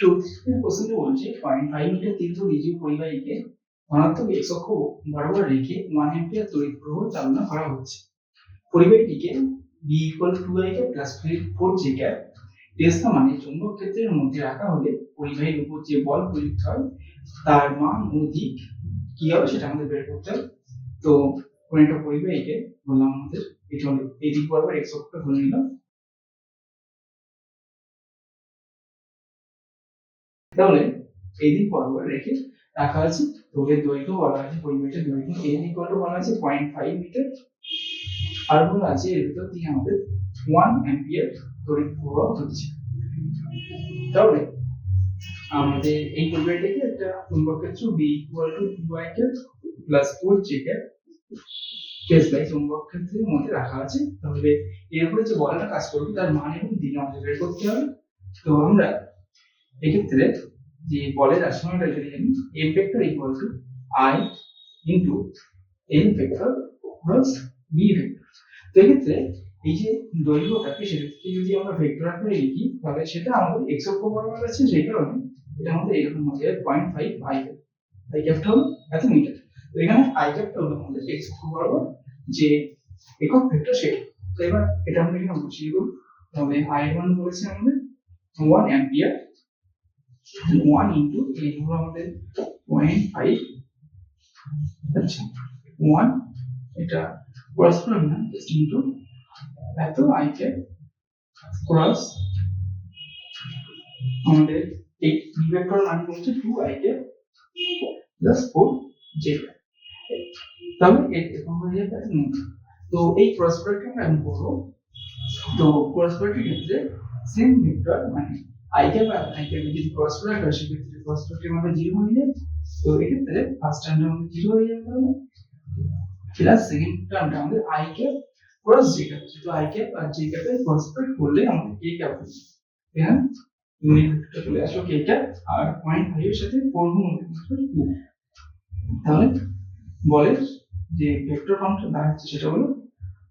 চৌত্রিশের প্রশ্নটি বলছে 0.5 মিটার দীর্ঘ নির্জীব পরিবাহীকে ধনাত্মক এক্স অক্ষ বরাবর রেখে 1 অ্যাম্পিয়ার তড়িৎ প্রবাহ চালনা করা হচ্ছে। পরিবাহীটিকে b = 2i cap + 4j cap Tesla মানে চৌম্বক ক্ষেত্রের মধ্যে রাখা হলে পরিবাহীর উপর যে বল প্রযুক্ত হয় তার মান ও দিক কি হবে সেটা আমাদের বের করতে হবে। তো কোন একটা পরিবাহীকে বললাম আমাদের এটা হলো এই দিক বরাবর এক্স অক্ষটা ধরে নিলাম, তাহলে এই দিক বরাবর রেখে রাখা আছে। তো এর দৈর্ঘ্য বলা আছে, পরিবাহীটার দৈর্ঘ্য এই দিক বরাবর বলা আছে 0.5 মিটার, আর বলা আছে এর ভিতর দিয়ে আমাদের 1 অ্যাম্পিয়ার তড়িৎ প্রবাহ হচ্ছে। তাহলে আমাদের এই পরিবাহীটাকে একটা চুম্বক ক্ষেত্র b = 2i cap + 4j cap Tesla চুম্বক ক্ষেত্রের মধ্যে রাখা আছে। তাহলে এর উপরে যে বলটা কাজ করবে তার মান এবং দিক আমাদের বের করতে হবে। তো আমরা এক্ষেত্রে যে বলের রাশিমালাটা যদি জানি m vector = I * n vector plus b vector. তো এক্ষেত্রে এই যে দৈর্ঘ্যটাকে সেটাকে যদি আমরা ভেক্টর আকারে লিখি তাহলে সেটা আমাদের x অক্ষ বরাবর আছে, সেই কারণে এটা আমাদের এরকম হয়ে যাবে 0.5 i cap। i capটা হলো এত মিটার। তো এখানে i capটা হলো আমাদের x অক্ষ বরাবর যে একক ভেক্টর সেটা। তো এবার এটা আমরা এখানে বসিয়ে দেব। তাহলে i এর মান বলেছে আমাদের 1 অ্যাম্পিয়ার, 1 * এই হলো আমাদের 0.5, আচ্ছা 1 এটা ক্রস করলাম না, জাস্ট ইনটু এত i cap ক্রস আমাদের এই ভেক্টর মান হচ্ছে 2i cap + 4j cap। তাহলে এরকম হয়ে যাবে। তো এই ক্রস প্রোডাক্টটা আমরা এখন করব। তো ক্রস প্রোডাক্টের ক্ষেত্রে সেম ভেক্টর মানে i cap আর i cap যদি ক্রস প্রোডাক্ট হয় সেক্ষেত্রে ক্রস প্রোডাক্টের মান 0 হয়ে যায়। তো এক্ষেত্রে ফার্স্ট টার্মটা আমাদের 0 হয়ে যাবে, তাহলে প্লাস সেকেন্ড টার্মটা আমাদের i cap cross j cap। তো i cap আর j cap এর ক্রস প্রোডাক্ট করলে আমাদের k cap হবে। এখানে ইউনিট ভেক্টর চলে আসলো k cap আর 0.5 এর সাথে 4 গুণ করলে 2। তাহলে বলের যে ভেক্টর ফর্মটা দাঁড়াচ্ছে সেটা হলো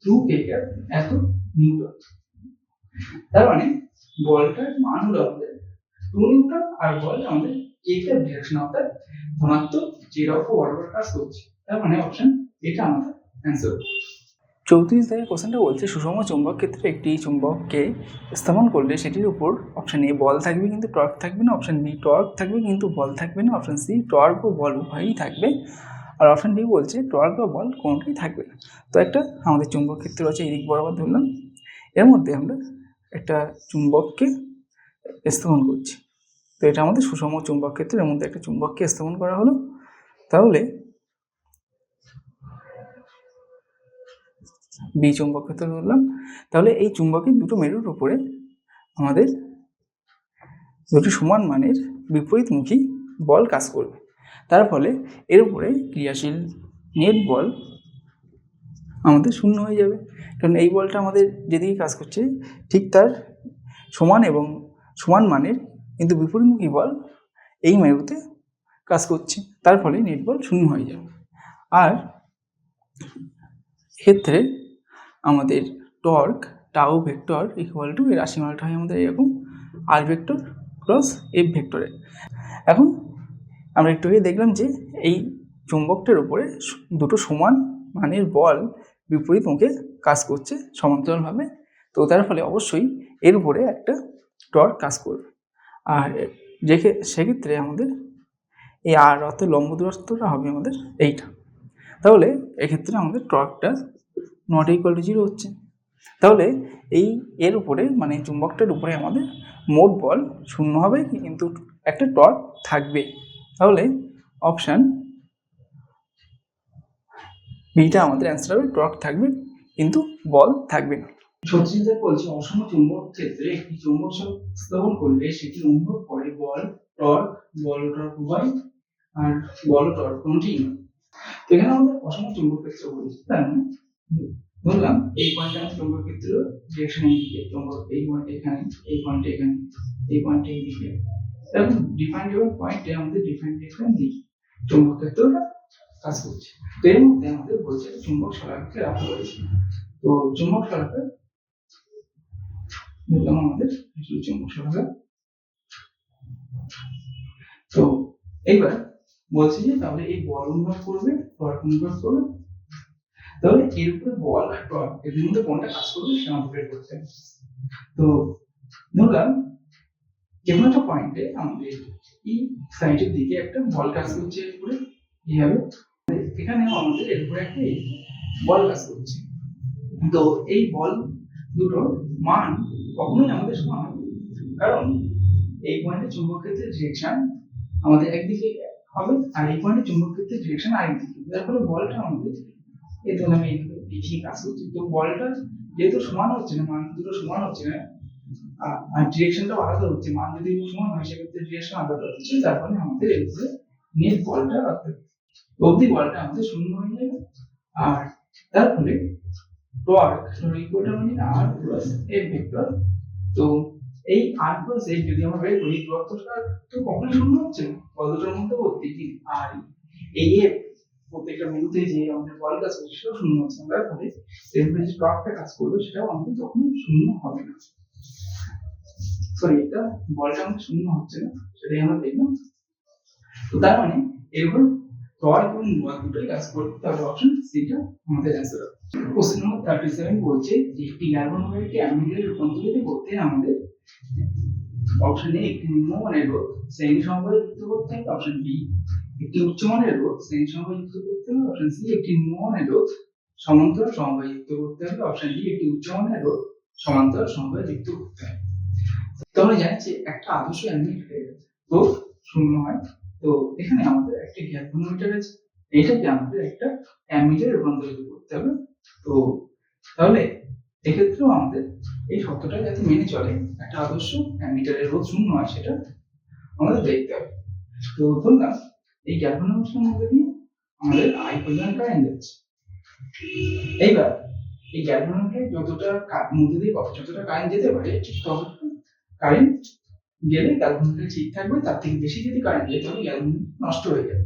2k cap এত নিউটন। তার মানে বলটার মান হলো আমাদের 2 নিউটন আর বল আমাদের k cap ডিরেকশন অর্থাৎ ধনাত্মক z অক্ষ বরাবর কাজ করছে। তার মানে অপশন এটা আমাদের অ্যানসার। 34 দাগের কোশ্চেনটা বলছে সুষম চৌম্বক ক্ষেত্রে একটি চুম্বককে স্থাপন করলে সেটির উপর অপশন এ বল থাকবে কিন্তু টর্ক থাকবে না, অপশন বি টর্ক থাকবে কিন্তু বল থাকবে না, অপশন সি টর্ক ও বল উভয়ই থাকবে, আর অপশন ডি বলছে টর্ক বা বল কোনোটাই থাকবে না। তো একটা আমাদের চুম্বক ক্ষেত্র আছে এই দিক বরাবর ধরলাম, এর মধ্যে আমরা একটা চুম্বককে স্থাপন করছি। তো এটা আমাদের সুষম চুম্বক ক্ষেত্রের মধ্যে একটা চুম্বককে স্থাপন করা হলো। তাহলে বি চুম্বক ক্ষেত্র ধরলাম। তাহলে এই চুম্বকের দুটো মেরুর উপরে আমাদের দুটি সমান মানের বিপরীতমুখী বল কাজ করবে। তার ফলে এর উপরে ক্রিয়াশীল নেট বল আমাদের শূন্য হয়ে যাবে, কারণ এই বলটা আমাদের যেদিকে কাজ করছে ঠিক তার সমান এবং সমান মানের কিন্তু বিপরীতমুখী বল এই মেরুতে কাজ করছে, তার ফলে নেট বল শূন্য হয়ে যাবে। আর ক্ষেত্রে আমাদের torque tau vector equal to এর রাশিমালাটা হয় আমাদের এরকম আর ভেক্টর ক্রস এফ ভেক্টরে। এখন আমরা একটু আগে দেখলাম যে এই চুম্বকটার উপরে দুটো সমান মানের বল বিপরীত মুখে কাজ করছে সমান্তরালভাবে, তো তার ফলে অবশ্যই এর উপরে একটা টর্ক কাজ করবে। আর সেক্ষেত্রে আমাদের এই আর অর্থাৎ লম্ব দূরত্বটা হবে আমাদের এইটা। তাহলে এক্ষেত্রে আমাদের টর্কটা নট ইকুয়াল টু 0 হচ্ছে। তাহলে এর উপরে মানে চুম্বকটার উপরে আমাদের মোট বল শূন্য হবে কিন্তু একটা টর্ক থাকবে। তাহলে অপশান বিটা আমাদের অ্যান্সার হবে, টর্ক থাকবে কিন্তু বল থাকবে না। 36 বলছে অসম চুম্বক ক্ষেত্রে একটি চুম্বক স্থাপন করলে সেটি অনুভব করে বল টর্ক উভয় আর বল টর্ক কোনটি না। তো এখানে আমাদের অসম চুম্বক ক্ষেত্র বলছে, তার মানে ধরলাম এই পয়েন্টে আমার চুম্বক ক্ষেত্র ডিরেকশন এইদিকে, চুম্বক এই পয়েন্টে এখানে, এই পয়েন্টে এখানে, এই পয়েন্টে এইদিকে, এবং ডিফাইন্ড পয়েন্টে আমাদের ডিফাইন্ড ডিরেকশন দিকে চুম্বক ক্ষেত্রটা কাজ করছে। তো এর মধ্যে আমাদের বলছে চুম্বক শলাকাকে রাখা হয়েছে। তো চুম্বক শলাকা দেখলাম আমাদের চুম্বক শলাকা তো এইবার বলছি যে তাহলে এই বল অনুভব করবে, টর্ক অনুভব করবে, তাহলে এর উপরে বল আর টর্ক এদের মধ্যে কোনটা কাজ করবে সেটা আমাদের বের করতে হবে। তো ধরলাম যেমন একটা পয়েন্টে আমাদের এই সাইডের দিকে একটা বল কাজ করছে এর উপরে এইভাবে, এখানে আমাদের এর উপরে একটা বল কাজ করছে। তো এই বল দুটোর মান কখনোই আমাদের সমান হবে, কারণ এই পয়েন্টে চুম্বক ক্ষেত্রের ডিরেকশন আমাদের একদিকে হবে আর এই পয়েন্টে চুম্বক ক্ষেত্রের ডিরেকশন আরেকদিকে, যার ফলে বলটা আমাদের এই ধরুন আমি এইদিকে কাজ করছি। তো বলটা যেহেতু সমান হচ্ছে না, মান দুটো সমান হচ্ছে না, আর ডিরেকশনটাও আলাদা হচ্ছে, মান যদি সমান হয় সেক্ষেত্রে ডিরেকশন আলাদা হচ্ছে, তার ফলে আমাদের এর উপরে নেট বলটা রাখতে হবে, অবধি বলটা আমাদের শূন্য হয়ে যাবে। আর তার ফলে torque equal to r plus F vector. তো এই আর প্লাস এফ যদি আমরা বের করি, দূরত্বটা তো কখনোই শূন্য হচ্ছে না, বলটার মধ্যে ভর্তি, আর এই এফ প্রত্যেকটা বিন্দুতে যে আমাদের বল কাজ করছে সেটাও শূন্য হচ্ছে না, তার ফলে এর উপরে যে টর্কটা কাজ করবে সেটাও আমাদের কখনোই শূন্য হবে না। সরি, এটা বলটা আমাদের শূন্য হচ্ছে না, সেটাই আমরা দেখলাম। তো তার মানে এর উপর টর্ক এবং বল দুটোই কাজ করবে, তাহলে অপশন সিটা আমাদের অ্যান্সার হবে। কোশ্চেন নম্বর 37 বলছে যে একটি গ্যালভানোমিটারকে অ্যামিটারে রূপান্তরিত করতে আমাদের অপশন এ একটি নিম্নমানের রোধ শ্রেণী সমবায়ে যুক্ত করতে হবে, অপশন বি একটি উচ্চমানের রোধ শ্রেণী সমবায়ে যুক্ত করতে হবে, অপশন সি একটি নিম্নমানের রোধ সমান্তরাল সমবায়ে যুক্ত করতে হবে, অপশন ডি একটি উচ্চমানের রোধ সমান্তরাল সমবায়ে যুক্ত করতে হবে। তো আমরা জানি যে একটা আদর্শ অ্যামিটারে রোধ শূন্য হয়, তো এখানে আমাদের একটা গ্যালভানোমিটার আছে, এটাকে আমাদের একটা অ্যামিটারে রূপান্তরিত করতে হবে। তো তাহলে এক্ষেত্রেও আমাদের এই শর্তটা যাতে মেনে চলে, একটা আদর্শ অ্যামিটারের রোধ শূন্য হয় সেটা আমাদের দেখতে হবে। তো ধরলাম এই গ্যালভানোমিটারের মধ্যে দিয়ে আমাদের আই পরিমাণ কারেন্ট যাচ্ছে। এইবার এই গ্যালভানোমিটারে যতটা মধ্যে দিয়ে যতটা কারেন্ট যেতে পারে ঠিক ততটা কারেন্ট গেলে গ্যালভানোমিটার ঠিক থাকবে, তার থেকে বেশি যদি কারেন্ট যায় তাহলে গ্যালভানোমিটার নষ্ট হয়ে যাবে।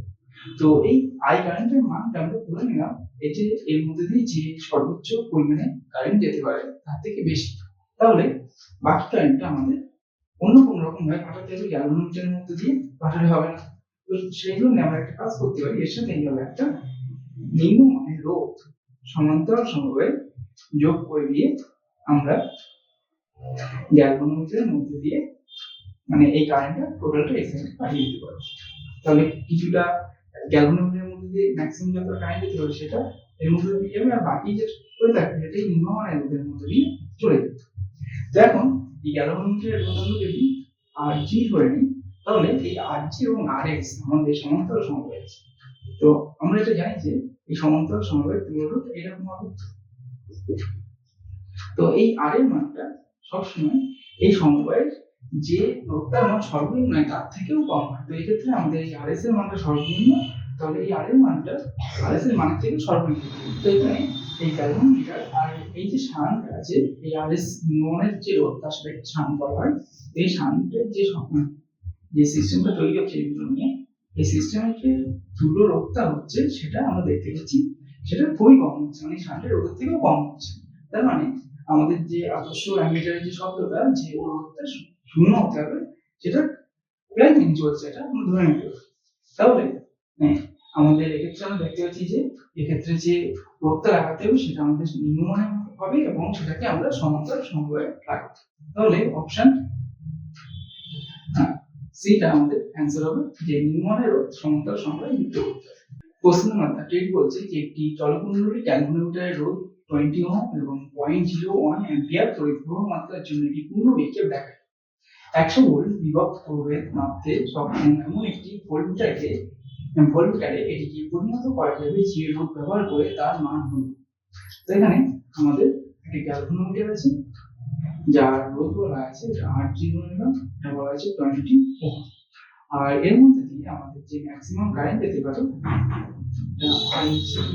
তো এই আই কারেন্টের মানটা আমরা ধরে নিলাম এই যে এর মধ্যে দিয়ে যে সর্বোচ্চ পরিমাণে কারেন্ট যেতে পারে তার থেকে বেশি, তাহলে বাকি কারেন্টটা আমাদের অন্য কোনো রকম ভাবে পাঠাতে হবে, গ্যালভানোমিটারের মধ্যে দিয়ে পাঠালে হবে না। তো সেই জন্য আমরা একটা কাজ করতে পারি, এর সাথে এইভাবে একটা নিম্নমানের রোধ সমান্তরাল সমবায়ে যোগ করে দিয়ে আমরা গ্যালভানোমিটারের মধ্যে দিয়ে মানে এই কারেন্টটা টোটালটা এখানে পাঠিয়ে দিতে পারি। তাহলে কিছুটা গ্যালভানোমিটারের মধ্যে দিয়ে ম্যাক্সিমাম যত কারেন্ট যেতে পারে সেটা এর মধ্যে দিয়ে যাবে, আর বাকি যে পড়ে থাকবে সেটাই নিম্নমানের রোধের মধ্যে দিয়ে চলে যাবে। তো এখন এই গ্যালভানোমিটারের রোধ আমরা যদি আর জি ধরে নিই, তাহলে এই আর জি এবং আর এক্স আমাদের সমান্তরাল সমবায় আছে। তো আমরা এটা জানি যে এই সমান্তরাল সমবায়ের তুল্য রোধ এরকম হবে। তো এই আর এর মানটা সবসময় এই সমবায়ের যে রোধটার মান সর্বনিম্ন নয় তার থেকেও কম হয়। তো এই ক্ষেত্রে আমাদের এই আর এস এর মানটা সর্বনিম্ন, তাহলে এই আর এর মানটা আর এস এর মানের থেকে সর্বনিম্ন। তো এখানে এই গ্যালভানোমিটার আর এই যে শান্ট আছে, এই আর এস নিউমনের যে রোধ তার সাথে একটা শান্ট বলা হয়। এই শান্টের যে সিস্টেমটা তৈরি হচ্ছে এগুলো নিয়ে, এই সিস্টেমের যে তুল্য রোধটা হচ্ছে সেটা আমরা দেখতে পাচ্ছি সেটা খুবই কম হচ্ছে, মানে শান্টের রোধের থেকেও কম হচ্ছে। তার মানে আমাদের যে আদর্শ অ্যামিটারের যে শব্দটা যে ওর রোধটা শূন্য হতে হবে সেটা প্রায় মেনে চলছে, এটা আমরা ধরে নিতে পারি। তাহলে আমাদের এক্ষেত্রে আমরা দেখতে পাচ্ছি যে এক্ষেত্রে যে রোধটা লাগাতে হবে সেটা আমাদের নিম্নমানের হবে এবং সেটাকে আমরা সমান্তরাল সমবায়ে লাগাবো। তাহলে অপশন সিটা আমাদের অ্যান্সার হবে, যে নিম্নমানের রোধ সমান্তরাল সমবায়ে যুক্ত করতে হবে। প্রশ্ন নাম্বার 8 বলছে যে একটি চলকুণ্ডলী গ্যালভানোমিটারের রোধ 20 ওহম এবং 0.01 অ্যাম্পিয়ার তড়িৎ প্রবাহ মাত্রার জন্য একটি পূর্ণ বেগকে দেখায়। 100 ভোল্ট বিভব প্রভেদ মাপতে সক্ষম এমন একটি ভোল্টমিটারে এটিকে পরিণত করা যাবে যে রোধ ব্যবহার করে তার মান হল। তো এখানে আমাদের একটি গ্যালভানোমিটার আছে যার রোধ বলা আছে R0 নিলাম, এটা বলা আছে 20 ওহম, আর এর মধ্যে দিয়ে আমাদের যে ম্যাক্সিমাম কারেন্ট যেতে পারে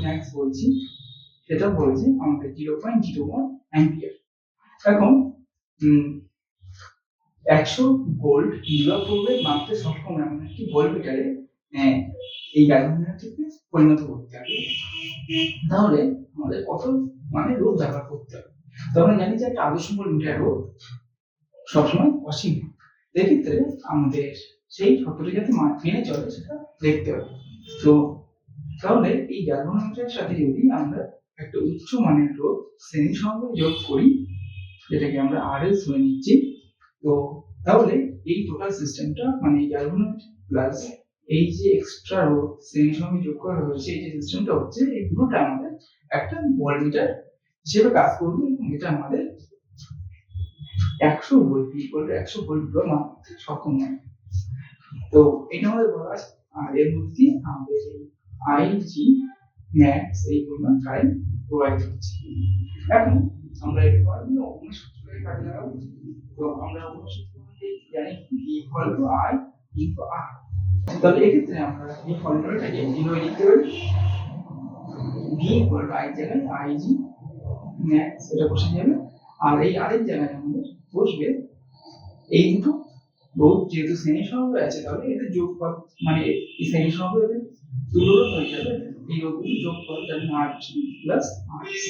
ম্যাক্স বলছি সেটা বলেছে আমাদের 0.01 অ্যাম্পিয়ার। এখন 100 ভোল্ট বিভব প্রভেদ মাপতে সক্ষম এমন একটি ভোল্টমিটারে এই গ্যালভানোমিটারটিকে পরিণত করতে হবে, তাহলে আমাদের কত মানে রোধ ব্যবহার করতে হবে। তো আমরা জানি যে একটা আদর্শ ভোল্টমিটার রোধ সবসময় অসীম, এক্ষেত্রে আমাদের সেই শর্তটি যাতে মেনে চলে সেটা দেখতে হবে। তো তাহলে এই গ্যালভানোমিটারের সাথে যদি আমরা একটা উচ্চ মানের রোধ শ্রেণী সংখ্যা যোগ করি, যেটাকে আমরা RS ধরে নিচ্ছি, তো তাহলে এই টোটাল সিস্টেমটা মানে গ্যালভানোমিটার প্লাস এই যে এক্সট্রা রোধ শ্রেণী সংখ্যা যোগ করা হয়েছে, এই যে সিস্টেমটা হচ্ছে, এই পুরোটা আমাদের একটা ভোল্টমিটার হিসেবে কাজ করবে এবং এটা আমাদের 100 ভোল্ট ইকুয়াল টু 100 ভোল্ট মাপতে সক্ষম হয়। তো এটা আমাদের বলা আছে, আর এর মধ্যে আমাদের IG ম্যাক্স এই পরিমাণ কারেন্ট প্রবাহিত হচ্ছে। এখন আমরা এটা করার জন্য ওহমের সূত্রটাকে কাজে লাগাবো। তো আমরা ওহমের সূত্র অনুযায়ী জানি V equal to I into R। তাহলে এক্ষেত্রে আমরা এই ফর্মুলাটাকে এইভাবে লিখতে পারি, V ইকুয়াল টু I জায়গায় IG ম্যাক্স এটা বসে যাবে, আর এই R এর জায়গায় আমাদের বসবে এই দুটো রোধ, যেহেতু শ্রেণী সংখ্যা আছে তাহলে এদের যোগফল মানে এই শ্রেণী সংখ্যা এদের তুলরোধ হয়ে যাবে, এই রোধগুলো যোগফল যাবে RG প্লাস RC।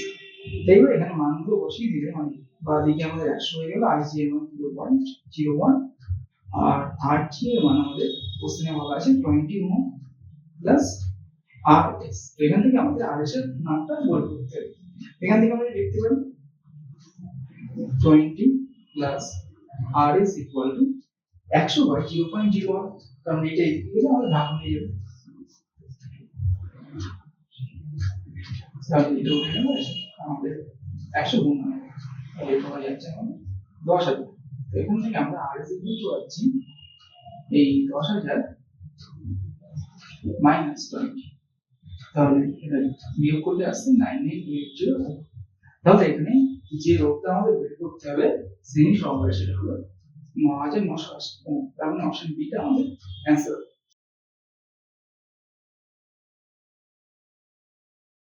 এইবার এখানে মানগুলো বসিয়ে দিলে মানে বাঁদিকে আমাদের 100 হয়ে গেল, IG এর মান 0.01 আর RG এর মান আমাদের কোশ্চেনে বলা আছে 20 ওহম প্লাস RS। তো এখান থেকে আমাদের RS এর মানটা বের করতে হবে। এখান থেকে আমরা লিখতে পারি 20 plus RS equal to 100 by 0.01, কারণ এটা এদিকে গেলে আমাদের ভাগ হয়ে যাবে। তাহলে এটা উঠে গেল, আমাদের 100 গুণ হবে, তাহলে এটা হয়ে যাচ্ছে আমাদের 10,000। তো এখান থেকে আমরা RS ইকুয়াল টু পাচ্ছি এই 10,000 মাইনাস 20, তাহলে এটা বিয়োগ করলে আসছে 9880। তাহলে এখানে যে রোধটা আমাদের বের করতে হবে শ্রেণী সংখ্যা, সেটা হলো 9,980। তার মানে অপশন বি টা আমাদের অ্যান্সার।